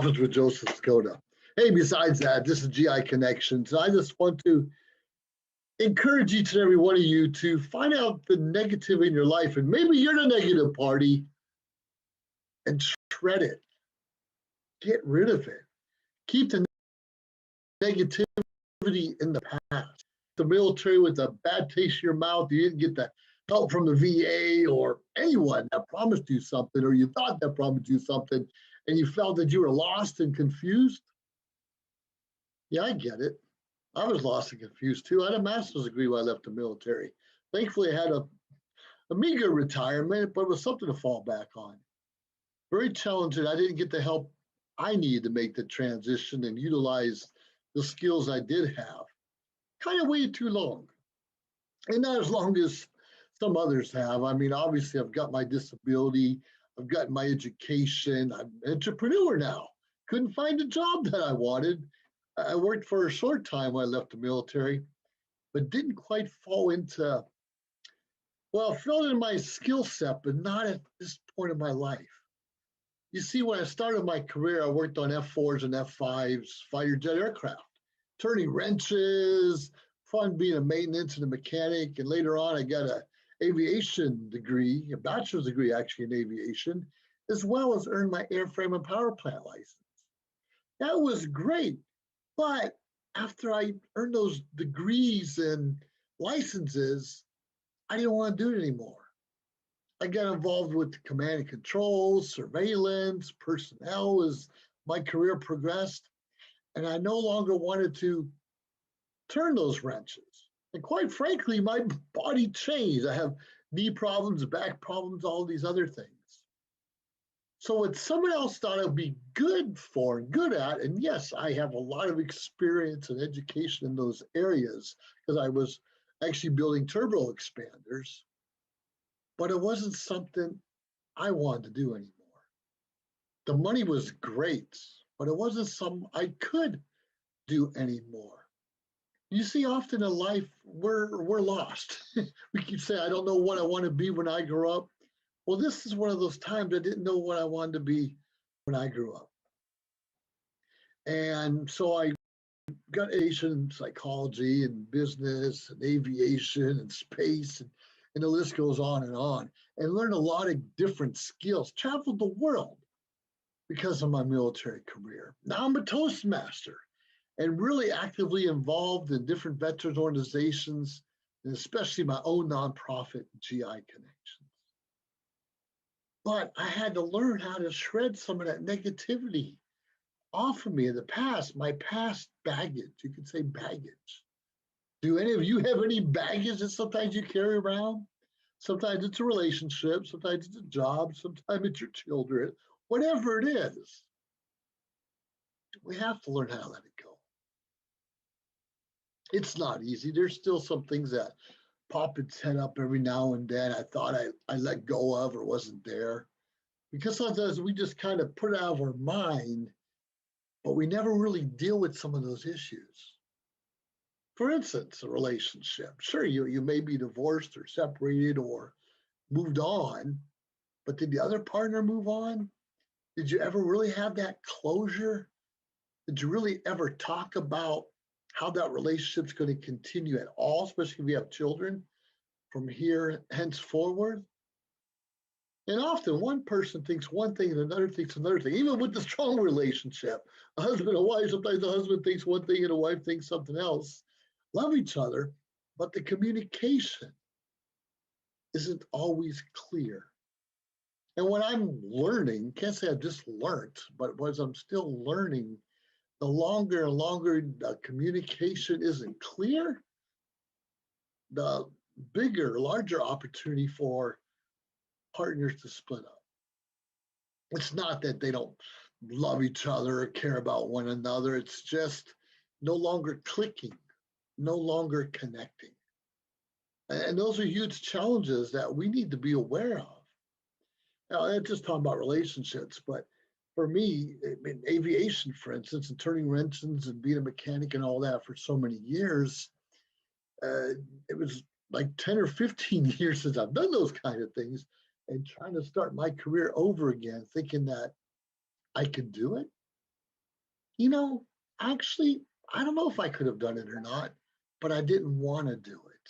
Conference with Joseph Skoda. Hey, besides that, this is GI Connections. I just want to encourage each and every one of you to find out the negative in your life, and maybe you're the negative party, and shred it. Get rid of it. Keep the negativity in the past. The military with a bad taste in your mouth, you didn't get the help from the VA or anyone that promised you something, or you thought that promised you something, and you felt that you were lost and confused. Yeah, I get it. I was lost and confused too. I had a master's degree when I left the military. Thankfully, I had a meager retirement, but it was something to fall back on. Very challenging. I didn't get the help I needed to make the transition and utilize the skills I did have. Kind of waited too long. And not as long as some others have. I mean, obviously, I've got my disability. I've got my education. I'm an entrepreneur now. Couldn't find a job that I wanted. I worked for a short time when I left the military, but didn't quite fall into, well, fell in my skill set, but not at this point in my life. You see, when I started my career, I worked on F-4s and F-5s, fighter jet aircraft, turning wrenches, fun being a maintenance and a mechanic. And later on, I got an aviation degree, a bachelor's degree actually in aviation, as well as earned my airframe and power plant license. That was great. But after I earned those degrees and licenses, I didn't want to do it anymore. I got involved with command and control, surveillance, personnel as my career progressed, and I no longer wanted to turn those wrenches. And quite frankly, my body changed. I have knee problems, back problems, all these other things. So what someone else thought I'd be good for and good at, and yes, I have a lot of experience and education in those areas because I was actually building turbo expanders, but it wasn't something I wanted to do anymore. The money was great, but it wasn't something I could do anymore. You see, often in life, we're lost. We keep saying, I don't know what I want to be when I grow up. Well, this is one of those times I didn't know what I wanted to be when I grew up. And so I got Asian psychology and business and aviation and space, and the list goes on, and learned a lot of different skills, traveled the world because of my military career. Now I'm a Toastmaster and really actively involved in different veterans organizations, and especially my own nonprofit, GI Connections. But I had to learn how to shred some of that negativity off of me in the past, my past baggage. You could say baggage. Do any of you have any baggage that sometimes you carry around? Sometimes it's a relationship, sometimes it's a job, sometimes it's your children, whatever it is. We have to learn how to let it go. It's not easy. There's still some things that pop its head up every now and then I thought I let go of or wasn't there. Because sometimes we just kind of put it out of our mind, but we never really deal with some of those issues. For instance, a relationship. Sure, you may be divorced or separated or moved on, but did the other partner move on? Did you ever really have that closure? Did you really ever talk about how that relationship's going to continue at all, especially if you have children from here henceforward? And often one person thinks one thing and another thinks another thing, even with the strong relationship. A husband and wife, sometimes the husband thinks one thing and the wife thinks something else. Love each other, but the communication isn't always clear. And what I'm learning, can't say I've just learned, but as I'm still learning, the longer and longer the communication isn't clear, the bigger, larger opportunity for partners to split up. It's not that they don't love each other or care about one another. It's just no longer clicking, no longer connecting. And those are huge challenges that we need to be aware of. Now, I'm just talking about relationships, but for me, in aviation, for instance, and turning wrenches and being a mechanic and all that for so many years, it was like 10 or 15 years since I've done those kind of things, and trying to start my career over again, thinking that I could do it. you know, actually, I don't know if I could have done it or not, but I didn't want to do it.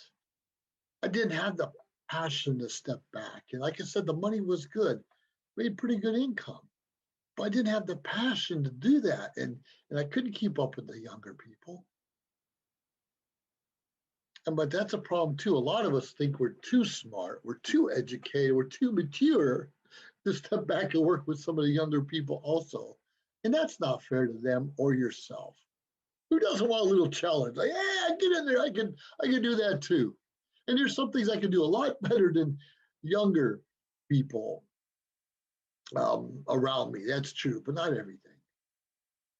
I didn't have the passion to step back. And like I said, the money was good, made pretty good income, but I didn't have the passion to do that. And I couldn't keep up with the younger people. But that's a problem too. A lot of us think we're too smart, we're too educated, we're too mature to step back and work with some of the younger people also. And that's not fair to them or yourself. Who doesn't want a little challenge? Like, hey, get in there. I can do that too. And there's some things I can do a lot better than younger people around me. That's true, but not everything.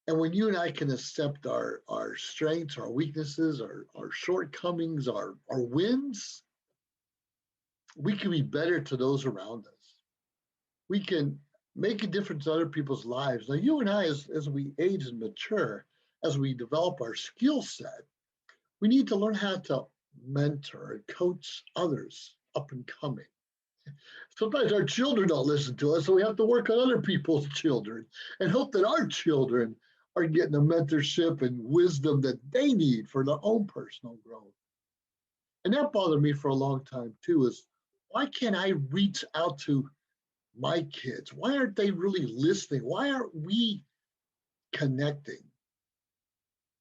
And when you and I can accept our strengths, our weaknesses, our shortcomings, our wins, we can be better to those around us. We can make a difference in other people's lives. Now, you and I, as we age and mature, as we develop our skill set, we need to learn how to mentor and coach others up and coming. Sometimes our children don't listen to us, so we have to work on other people's children and hope that our children are getting the mentorship and wisdom that they need for their own personal growth. And that bothered me for a long time too, is why can't I reach out to my kids? Why aren't they really listening? Why aren't we connecting?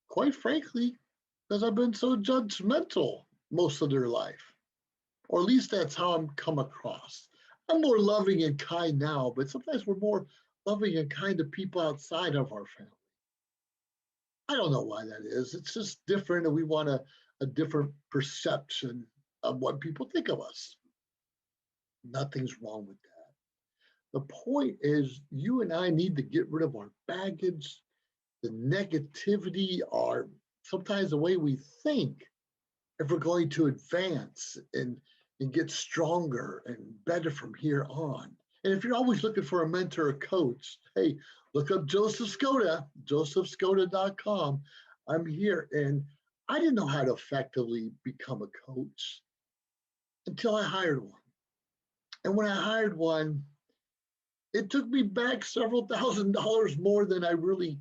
Quite frankly, because I've been so judgmental most of their life, or at least that's how I'm come across. I'm more loving and kind now, but sometimes we're more loving and kind to people outside of our family. I don't know why that is. It's just different, and we want a different perception of what people think of us. Nothing's wrong with that. The point is, you and I need to get rid of our baggage, the negativity, our sometimes the way we think, if we're going to advance and get stronger and better from here on. And if you're always looking for a mentor or coach, hey, look up Joseph Skoda, josephskoda.com. I'm here. And I didn't know how to effectively become a coach until I hired one. And when I hired one, it took me back several $1,000s more than I really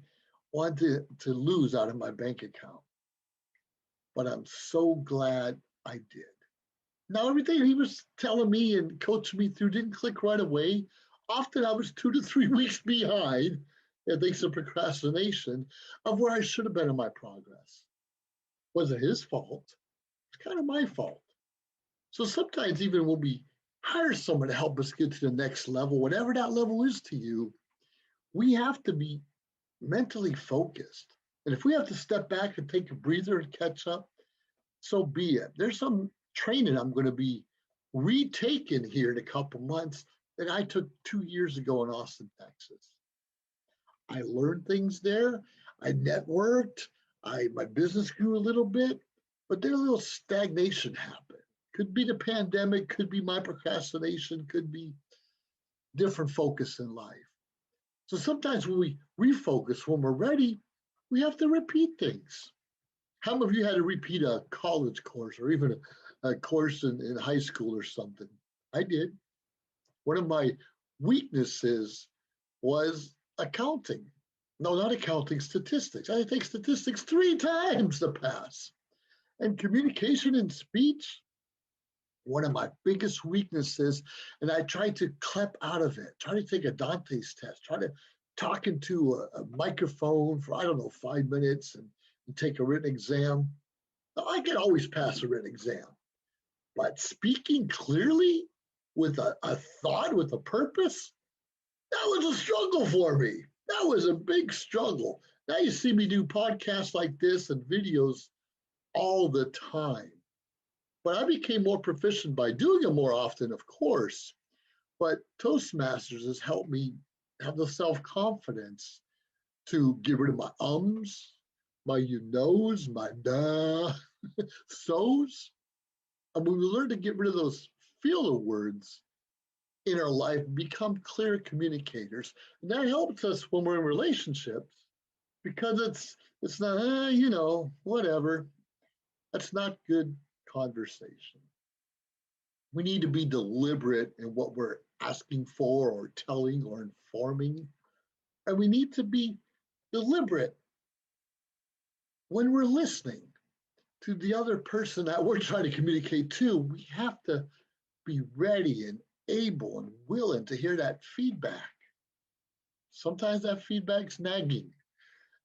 wanted to lose out of my bank account. But I'm so glad I did. Now, everything he was telling me and coaching me through didn't click right away. Often I was 2 to 3 weeks behind, and thanks to procrastination, of where I should have been in my progress. Wasn't his fault. It's kind of my fault. So sometimes even when we hire someone to help us get to the next level, whatever that level is to you, we have to be mentally focused. And if we have to step back and take a breather and catch up, so be it. There's some training I'm going to be retaking here in a couple months that I took 2 years ago in Austin, Texas. I learned things there. I networked. My business grew a little bit, but then a little stagnation happened. Could be the pandemic, could be my procrastination, could be different focus in life. So sometimes when we refocus, when we're ready, we have to repeat things. How many of you had to repeat a college course or even a course in high school or something? I did. One of my weaknesses was accounting. No, not accounting, statistics. I had to take statistics 3 times to pass. And communication and speech, one of my biggest weaknesses. And I tried to clap out of it, try to take a Dante's test, try to talk into a microphone for, I don't know, 5 minutes and take a written exam. Now, I could always pass a written exam, but speaking clearly with a thought, with a purpose, that was a struggle for me. That was a big struggle. Now you see me do podcasts like this and videos all the time. But I became more proficient by doing them more often, of course. But Toastmasters has helped me have the self-confidence to get rid of my ums, my you knows, my duh, so's. And when we learn to get rid of those filler words in our life, become clear communicators, and that helps us when we're in relationships because it's not, whatever. That's not good conversation. We need to be deliberate in what we're asking for or telling or informing. And we need to be deliberate when we're listening to the other person that we're trying to communicate to. We have to be ready and able and willing to hear that feedback. Sometimes that feedback's nagging.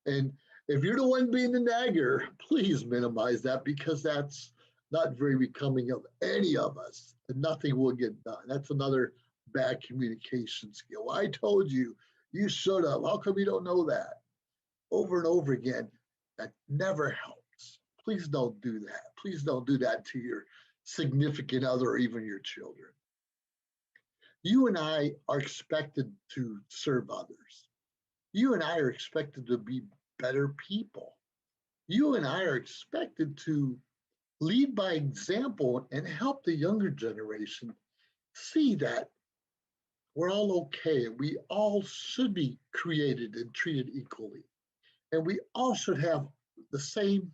And if you're the one being the nagger, please minimize that, because that's not very becoming of any of us, and nothing will get done. That's another bad communication skill. I told you, you should have. How come you don't know that? Over and over again, that never helps. Please don't do that. Please don't do that to your significant other or even your children. You and I are expected to serve others. You and I are expected to be better people. You and I are expected to lead by example and help the younger generation see that we're all okay. We all should be created and treated equally. And we all should have the same,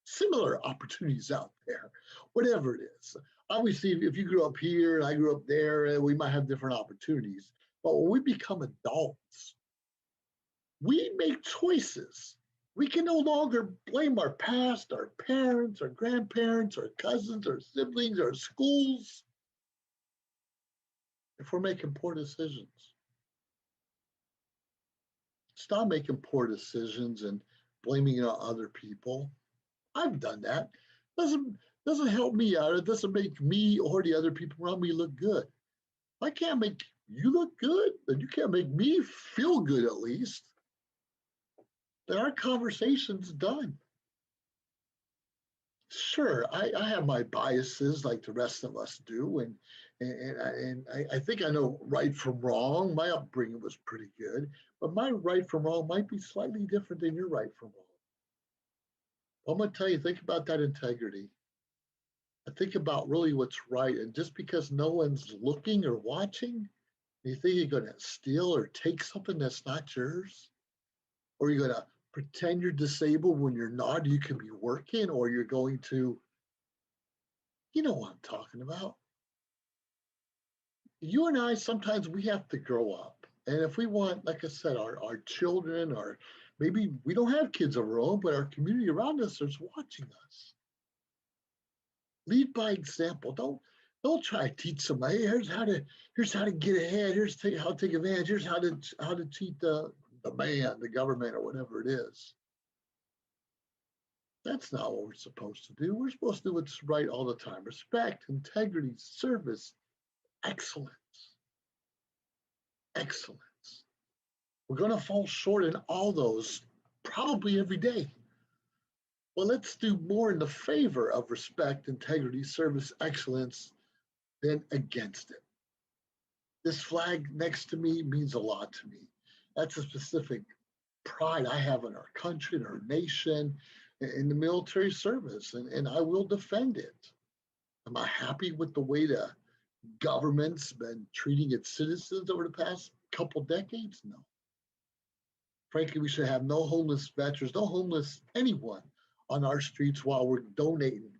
similar opportunities out there, whatever it is. Obviously, if you grew up here and I grew up there, we might have different opportunities. But when we become adults, we make choices. We can no longer blame our past, our parents, our grandparents, our cousins, our siblings, our schools, if we're making poor decisions. Stop making poor decisions and blaming it on other people. I've done that. Doesn't help me out. It doesn't make me or the other people around me look good. I can't make you look good, and you can't make me feel good, at least. Then our conversation's done. Sure, I have my biases like the rest of us do, and I think I know right from wrong. My upbringing was pretty good, but my right from wrong might be slightly different than your right from wrong. I'm going to tell you, think about that integrity. I think about really what's right, and just because no one's looking or watching, you think you're going to steal or take something that's not yours, or you're going to pretend you're disabled when you're not, you can be working, or you're going to, you know what I'm talking about. You and I, sometimes we have to grow up. And if we want, like I said, our children, or maybe we don't have kids of our own, but our community around us is watching us. Lead by example. Don't try to teach somebody, hey, here's how to get ahead, how to take advantage, here's how to cheat the man, the government, or whatever it is. That's not what we're supposed to do. We're supposed to do what's right all the time. Respect, integrity, service, excellence. Excellence. We're going to fall short in all those probably every day. Well, let's do more in the favor of respect, integrity, service, excellence than against it. This flag next to me means a lot to me. That's a specific pride I have in our country, in our nation, in the military service, and I will defend it. Am I happy with the way the government's been treating its citizens over the past couple decades? No. Frankly, we should have no homeless veterans, no homeless anyone on our streets while we're donating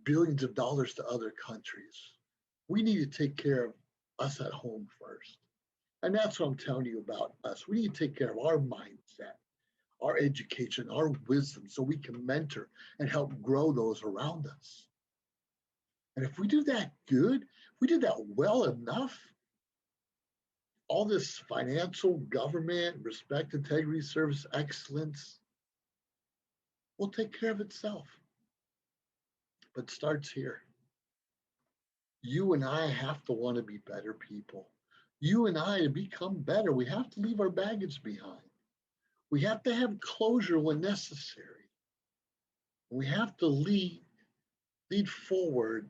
billions of dollars to other countries. We need to take care of us at home first. And that's what I'm telling you about us. We need to take care of our mindset, our education, our wisdom, so we can mentor and help grow those around us. And if we do that good, if we do that well enough, all this financial, government, respect, integrity, service, excellence will take care of itself. But it starts here. You and I have to want to be better people. You and I, to become better, we have to leave our baggage behind. We have to have closure when necessary. We have to lead forward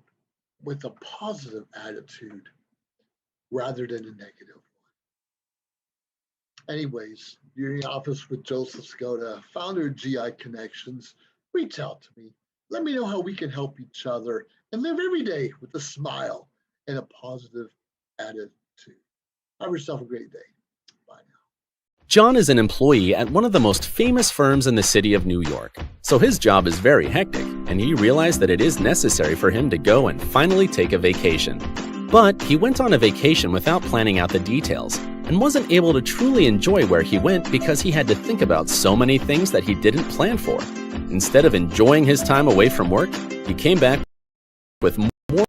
with a positive attitude rather than a negative one. Anyways, you're in the office with Joseph Skoda, founder of GI Connections. Reach out to me. Let me know how we can help each other and live every day with a smile and a positive attitude. Have yourself a great day. Bye now. John is an employee at one of the most famous firms in the city of New York. So his job is very hectic, and he realized that it is necessary for him to go and finally take a vacation. But he went on a vacation without planning out the details, and wasn't able to truly enjoy where he went because he had to think about so many things that he didn't plan for. Instead of enjoying his time away from work, he came back with more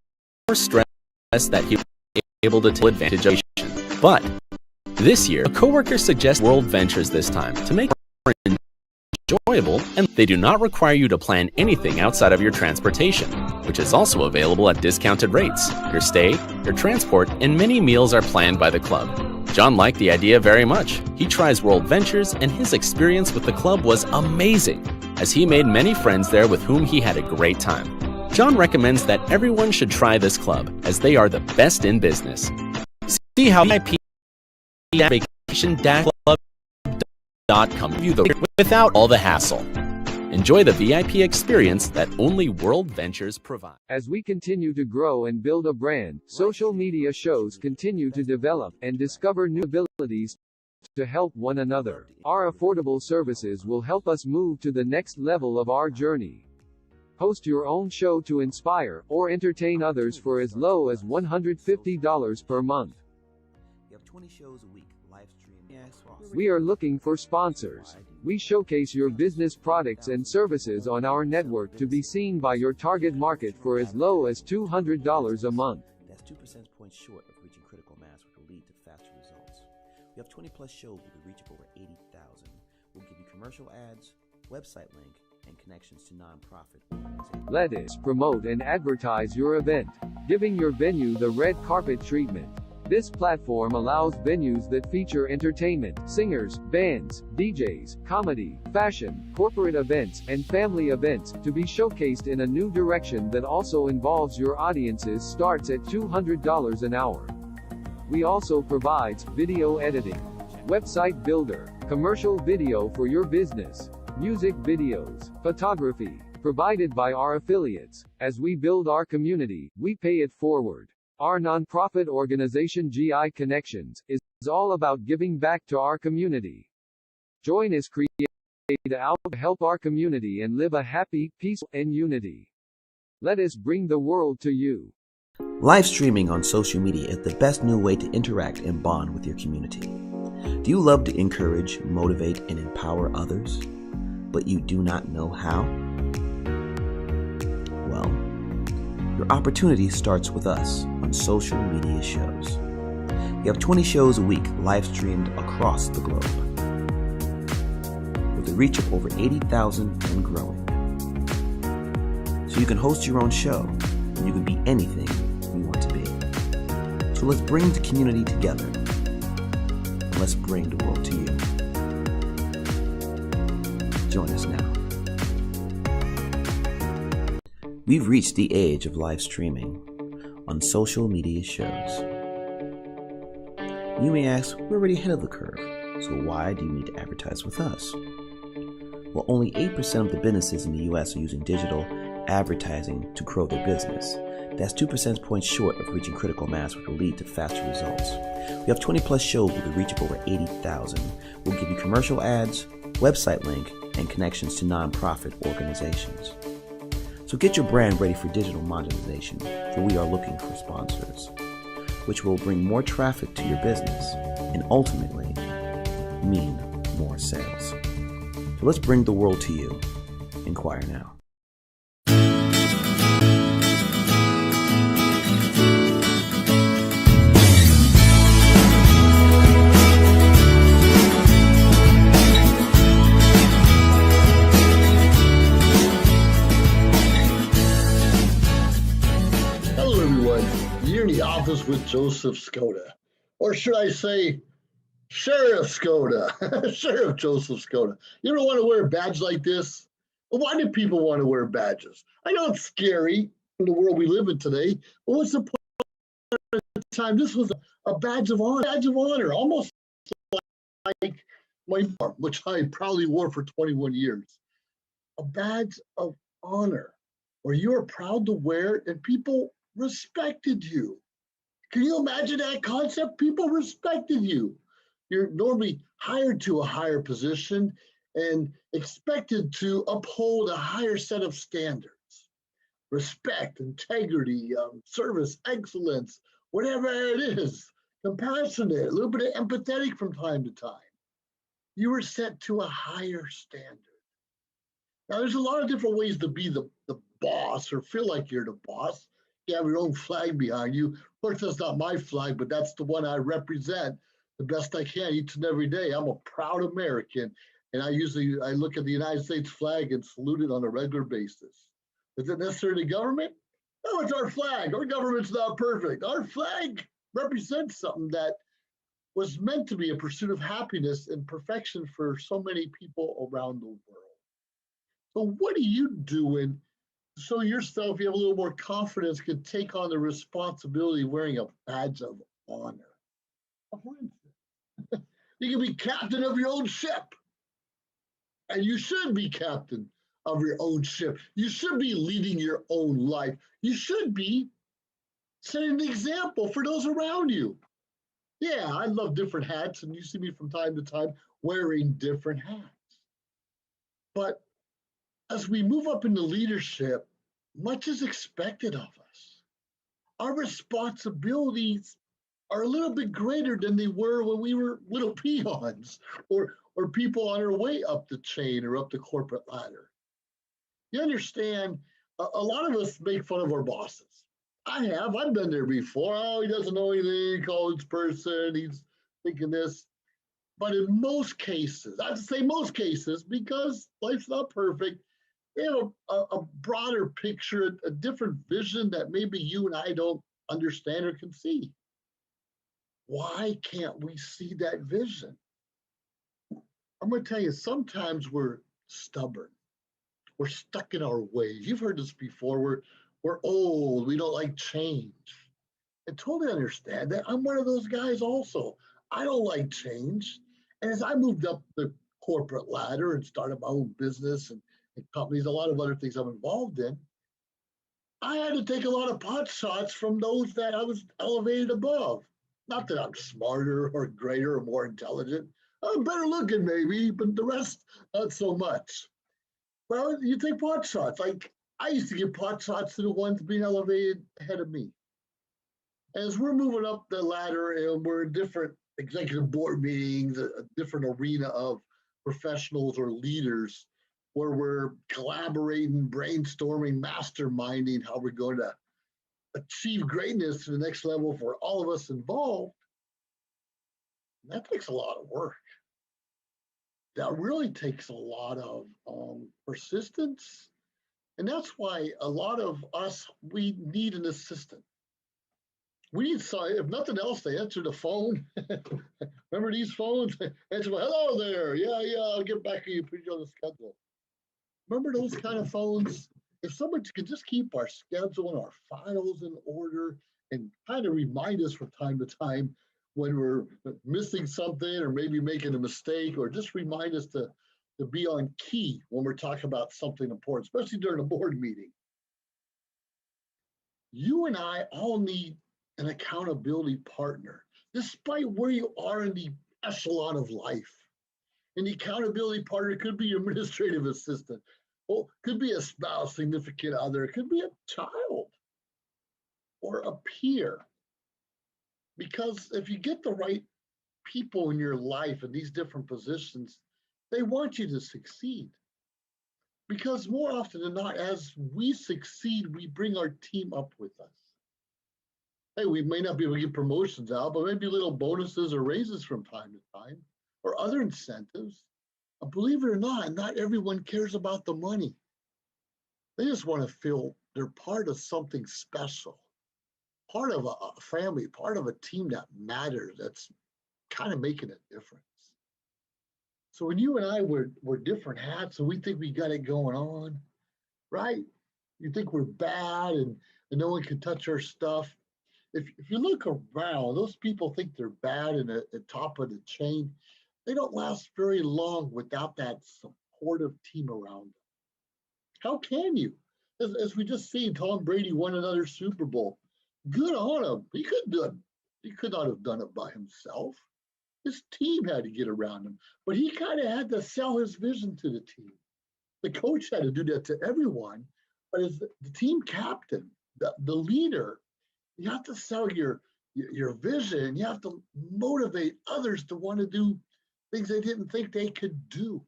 stress that he was able to take advantage of. But this year, a coworker suggests World Ventures this time to make it more enjoyable, and they do not require you to plan anything outside of your transportation, which is also available at discounted rates. Your stay, your transport, and many meals are planned by the club. John liked the idea very much. He tries World Ventures, and his experience with the club was amazing, as he made many friends there with whom he had a great time. John recommends that everyone should try this club, as they are the best in business. See how vacation-club.com view the without all the hassle. Enjoy the VIP experience that only World Ventures provide. As we continue to grow and build a brand, social media shows continue to develop and discover new abilities to help one another. Our affordable services will help us move to the next level of our journey. Host your own show to inspire or entertain others for as low as $150 per month. You have 20 shows a week, live streaming. We are looking for sponsors. We showcase your business products and services on our network to be seen by your target market for as low as $200 a month. That's 2 percentage points short of reaching critical mass, which will lead to faster results. We have 20 plus shows with a reach of over 80,000. We'll give you commercial ads, website link, and connections to non-profit organizations. Let us promote and advertise your event, giving your venue the red carpet treatment. This platform allows venues that feature entertainment, singers, bands, DJs, comedy, fashion, corporate events, and family events to be showcased in a new direction that also involves your audiences starts at $200 an hour. We also provides video editing, website builder, commercial video for your business, music videos, photography, provided by our affiliates. As we build our community, we pay it forward. Our nonprofit organization GI Connections is all about giving back to our community. Join us create to help our community and live a happy, peaceful, and unity. Let us bring the world to you. Live streaming on social media is the best new way to interact and bond with your community. Do you love to encourage, motivate, and empower others, but you do not know how? Well, your opportunity starts with us on social media shows. We have 20 shows a week live streamed across the globe, with a reach of over 80,000 and growing. So you can host your own show, and you can be anything you want to be. So let's bring the community together, and let's bring the world to you. Join us now. We've reached the age of live streaming on social media shows. You may ask, we're already ahead of the curve, so why do you need to advertise with us? Well, only 8% of the businesses in the US are using digital advertising to grow their business. That's 2 percentage points short of reaching critical mass, which will lead to faster results. We have 20 plus shows with a reach of over 80,000. We'll give you commercial ads, website link, and connections to non-profit organizations. So get your brand ready for digital monetization, for we are looking for sponsors, which will bring more traffic to your business and ultimately mean more sales. So let's bring the world to you. Inquire now. You're in the office with Joseph Skoda, or should I say Sheriff Skoda, Sheriff Joseph Skoda. You ever want to wear a badge like this? Well, why do people want to wear badges? I know it's scary in the world we live in today, but what's the point at the time? This was a badge of honor, almost like my uniform, which I probably wore for 21 years. A badge of honor, where you are proud to wear it and people respected you. Can you imagine that concept? People respected you. You're normally hired to a higher position and expected to uphold a higher set of standards. Respect, integrity, service, excellence, whatever it is. compassionate, a little bit of empathetic from time to time. You were set to a higher standard. Now, there's a lot of different ways to be the boss or feel like you're the boss. You have your own flag behind you. Of course, that's not my flag, but that's the one I represent the best I can each and every day. I'm a proud American, and I look at the United States flag and salute it on a regular basis. Is it necessarily government? No, it's our flag. Our government's not perfect. Our flag represents something that was meant to be a pursuit of happiness and perfection for so many people around the world. So what are you doing so yourself, you have a little more confidence, can take on the responsibility of wearing a badge of honor? For instance, you can be captain of your own ship. And you should be captain of your own ship. You should be leading your own life. You should be setting an example for those around you. Yeah, I love different hats, and you see me from time to time wearing different hats. But as we move up into leadership, much is expected of us. Our responsibilities are a little bit greater than they were when we were little peons or people on our way up the chain or up the corporate ladder. You understand, a lot of us make fun of our bosses. I've been there before. Oh, he doesn't know anything, college person, he's thinking this. But in most cases, I have to say most cases, because life's not perfect, they have a broader picture, a different vision that maybe you and I don't understand or can see. Why can't we see that vision? I'm going to tell you, sometimes we're stubborn. We're stuck in our ways. You've heard this before. We're old. We don't like change. I totally understand that. I'm one of those guys also. I don't like change. And as I moved up the corporate ladder and started my own business and companies, a lot of other things I'm involved in, I had to take a lot of pot shots from those that I was elevated above. Not that I'm smarter or greater or more intelligent. I'm better looking maybe, but the rest, not so much. Well, you take pot shots. Like I used to give pot shots to the ones being elevated ahead of me. As we're moving up the ladder and we're in different executive board meetings, a different arena of professionals or leaders, where we're collaborating, brainstorming, masterminding how we're going to achieve greatness to the next level for all of us involved, that takes a lot of work. That really takes a lot of persistence. And that's why a lot of us, we need an assistant. We need, if nothing else, they answer the phone. Remember these phones? Answer, hello there. Yeah, I'll get back to you, put you on the schedule. Remember those kind of phones? If someone could just keep our schedule and our files in order and kind of remind us from time to time when we're missing something or maybe making a mistake, or just remind us to be on key when we're talking about something important, especially during a board meeting. You and I all need an accountability partner, despite where you are in the echelon of life. And the accountability partner could be your administrative assistant. Well, could be a spouse, significant other. It could be a child or a peer. Because if you get the right people in your life in these different positions, they want you to succeed. Because more often than not, as we succeed, we bring our team up with us. Hey, we may not be able to get promotions out, but maybe little bonuses or raises from time to time, or other incentives. Believe it or not everyone cares about the money. They just want to feel they're part of something special, part of a family, part of a team that matters, that's kind of making a difference. So when you and I wear different hats and we think we got it going on, right? You think we're bad and no one can touch our stuff. If you look around, those people think they're bad and at the top of the chain. They don't last very long without that supportive team around them. How can you? As we just seen, Tom Brady won another Super Bowl. Good on him. He could not have done it by himself. His team had to get around him, but he kind of had to sell his vision to the team. The coach had to do that to everyone, but as the team captain, the leader, you have to sell your your vision. You have to motivate others to want to do things they didn't think they could do.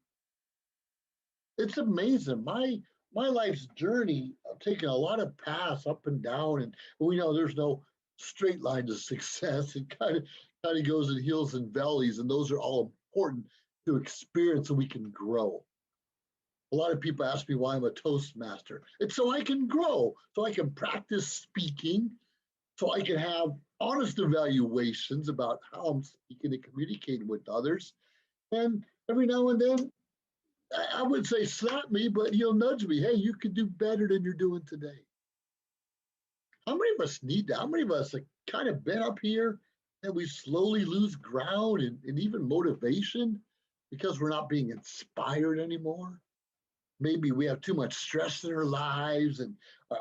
It's amazing. My life's journey, I've taken a lot of paths up and down, and we know there's no straight line to success. It kind of goes in hills and valleys, and those are all important to experience so we can grow. A lot of people ask me why I'm a Toastmaster. It's so I can grow, so I can practice speaking, so I can have honest evaluations about how I'm speaking and communicating with others. And every now and then, I would say slap me, but he'll nudge me. Hey, you could do better than you're doing today. How many of us need that? How many of us have kind of been up here and we slowly lose ground and even motivation because we're not being inspired anymore? Maybe we have too much stress in our lives and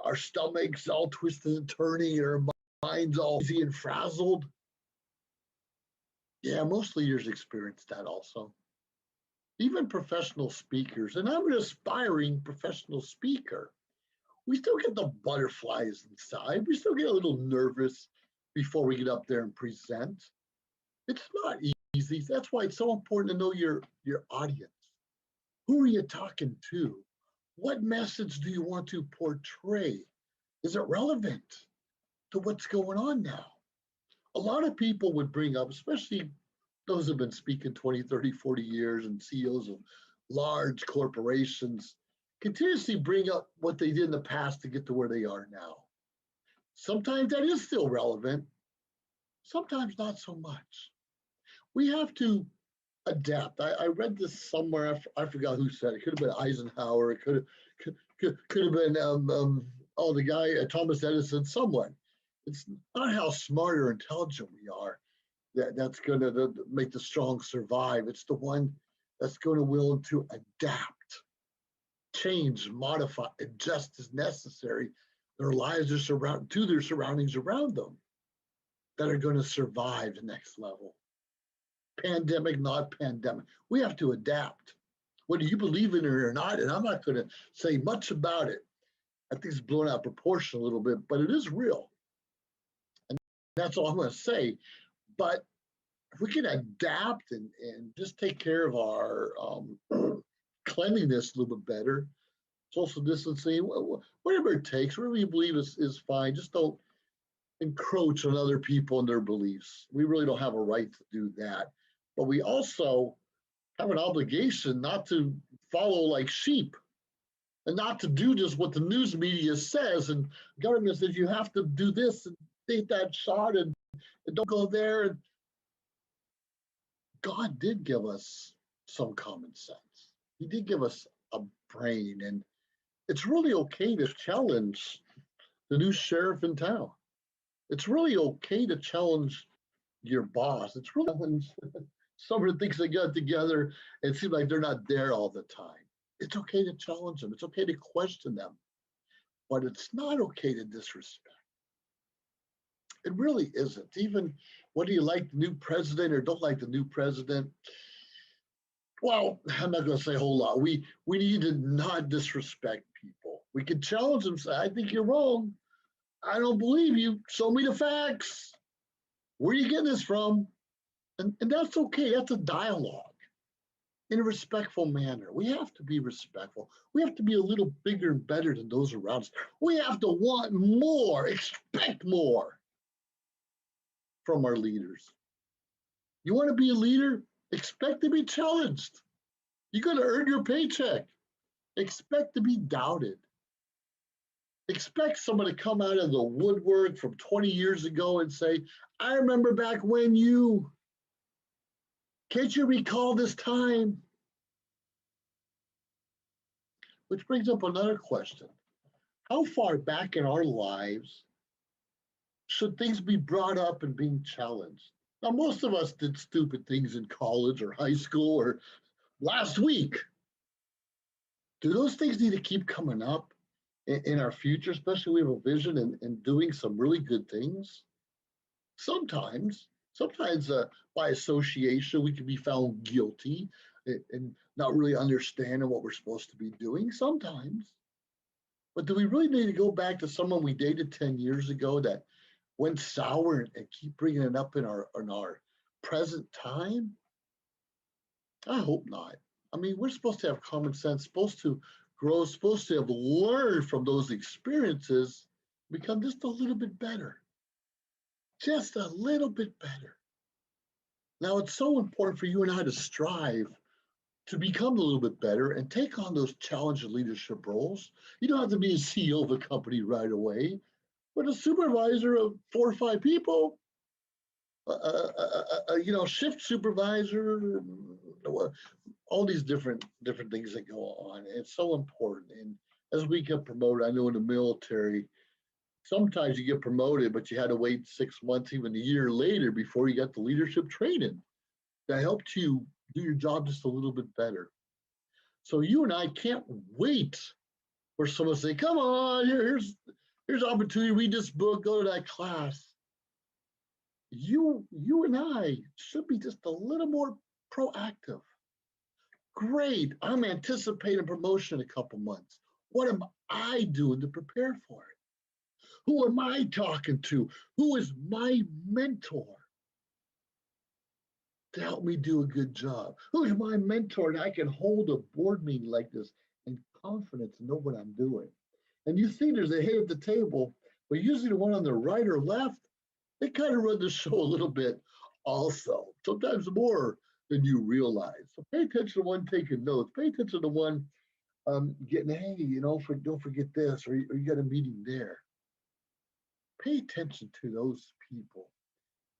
our stomach's all twisted and turning and our mind's all easy and frazzled. Yeah, most leaders experience that also. Even professional speakers, and I'm an aspiring professional speaker, we still get the butterflies inside. We still get a little nervous before we get up there and present. It's not easy. That's why it's so important to know your audience. Who are you talking to? What message do you want to portray? Is it relevant to what's going on now? A lot of people would bring up, especially those who have been speaking 20, 30, 40 years and CEOs of large corporations, continuously bring up what they did in the past to get to where they are now. Sometimes that is still relevant, sometimes not so much. We have to adapt. I read this somewhere. I forgot who said it. It could have been Eisenhower. It could have been the guy Thomas Edison. Someone. It's not how smart or intelligent we are that's going to make the strong survive. It's the one that's going to willing to adapt, change, modify, adjust as necessary. Their lives are to their surroundings around them that are going to survive the next level. Pandemic, not pandemic. We have to adapt, whether you believe in it or not. And I'm not going to say much about it. I think it's blown out of proportion a little bit, but it is real. And that's all I'm going to say. But if we can adapt and just take care of our cleanliness a little bit better, social distancing, whatever it takes, whatever you believe is fine. Just don't encroach on other people and their beliefs. We really don't have a right to do that. But we also have an obligation not to follow like sheep and not to do just what the news media says. And government says you have to do this and take that shot and don't go there. And God did give us some common sense. He did give us a brain. And it's really okay to challenge the new sheriff in town. It's really okay to challenge your boss. It's really when someone thinks they got together and it seems like they're not there all the time. It's okay to challenge them. It's okay to question them. But it's not okay to disrespect. It really isn't. Even whether you like the new president or don't like the new president, well, I'm not going to say a whole lot. We need to not disrespect people. We can challenge them, say, I think you're wrong. I don't believe you. Show me the facts. Where are you getting this from? And that's okay. That's a dialogue in a respectful manner. We have to be respectful. We have to be a little bigger and better than those around us. We have to want more, expect more from our leaders. You want to be a leader? Expect to be challenged. You got to earn your paycheck. Expect to be doubted. Expect someone to come out of the woodwork from 20 years ago and say, I remember back when you, can't you recall this time? Which brings up another question. How far back in our lives should things be brought up and being challenged? Now, most of us did stupid things in college or high school or last week. Do those things need to keep coming up in our future, especially we have a vision and doing some really good things? Sometimes by association, we can be found guilty and not really understanding what we're supposed to be doing sometimes. But do we really need to go back to someone we dated 10 years ago that went sour and keep bringing it up in our present time? I hope not. I mean, we're supposed to have common sense, supposed to grow, supposed to have learned from those experiences, become just a little bit better. Just a little bit better. Now, it's so important for you and I to strive to become a little bit better and take on those challenging leadership roles. You don't have to be a CEO of a company right away, but a supervisor of 4 or 5 people, shift supervisor, all these different things that go on. It's so important. And as we get promoted, I know in the military, sometimes you get promoted, but you had to wait 6 months, even a year later, before you got the leadership training that helped you do your job just a little bit better. So you and I can't wait for someone to say, come on, here's opportunity, read this book, go to that class. You and I should be just a little more proactive. Great, I'm anticipating promotion in a couple months. What am I doing to prepare for it? Who am I talking to? Who is my mentor to help me do a good job? Who's my mentor that I can hold a board meeting like this in confidence and know what I'm doing? And you see there's a head at the table, but usually the one on the right or left, they kind of run the show a little bit also, sometimes more than you realize. So pay attention to one taking notes. Pay attention to one getting, hey, don't forget this, or you got a meeting there. Pay attention to those people.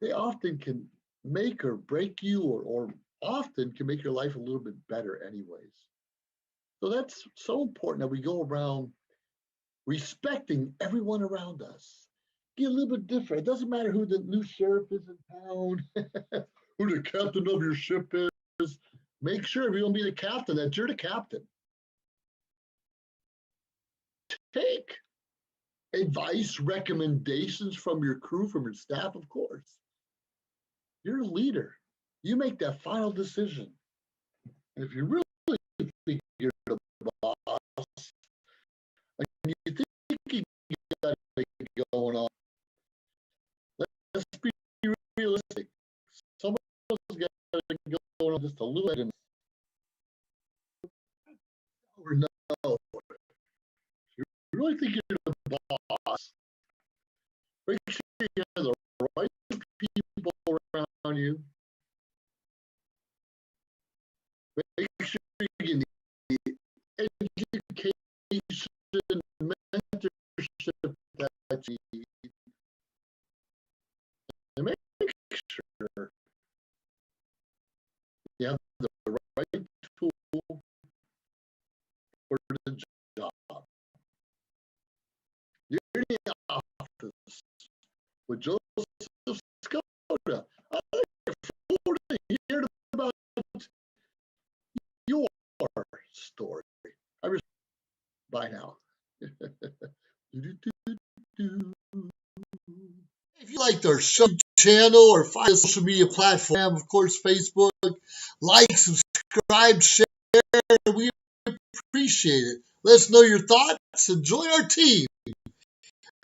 They often can make or break you, or often can make your life a little bit better anyways. So that's so important that we go around respecting everyone around us. Get a little bit different. It doesn't matter who the new sheriff is in town, who the captain of your ship is. Make sure if you're going to be the captain, that you're the captain. Take advice, recommendations from your crew, from your staff, of course. You're a leader. You make that final decision. And if you really think you're the boss, and you think you got it going on, let's be realistic. Someone's got it going on just a little bit. Or no. If you really think you're the boss, make sure you have the right people around you. Make sure you get the education, mentorship that you need. And make sure you have the right tool for the job. You're in the office with Joseph Skoda. I look forward to hearing about your story. Bye now. If you liked our show channel or find us social media platform, of course, Facebook, like, subscribe, share. We appreciate it. Let us know your thoughts and join our team.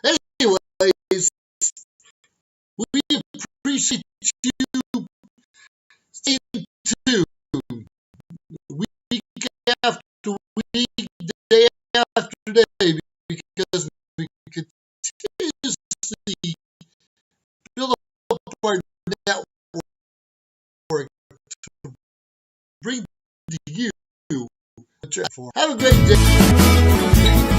Anyways, we appreciate you staying tuned week after week, day after day, because we continuously build up our network to bring to you. Have a great day.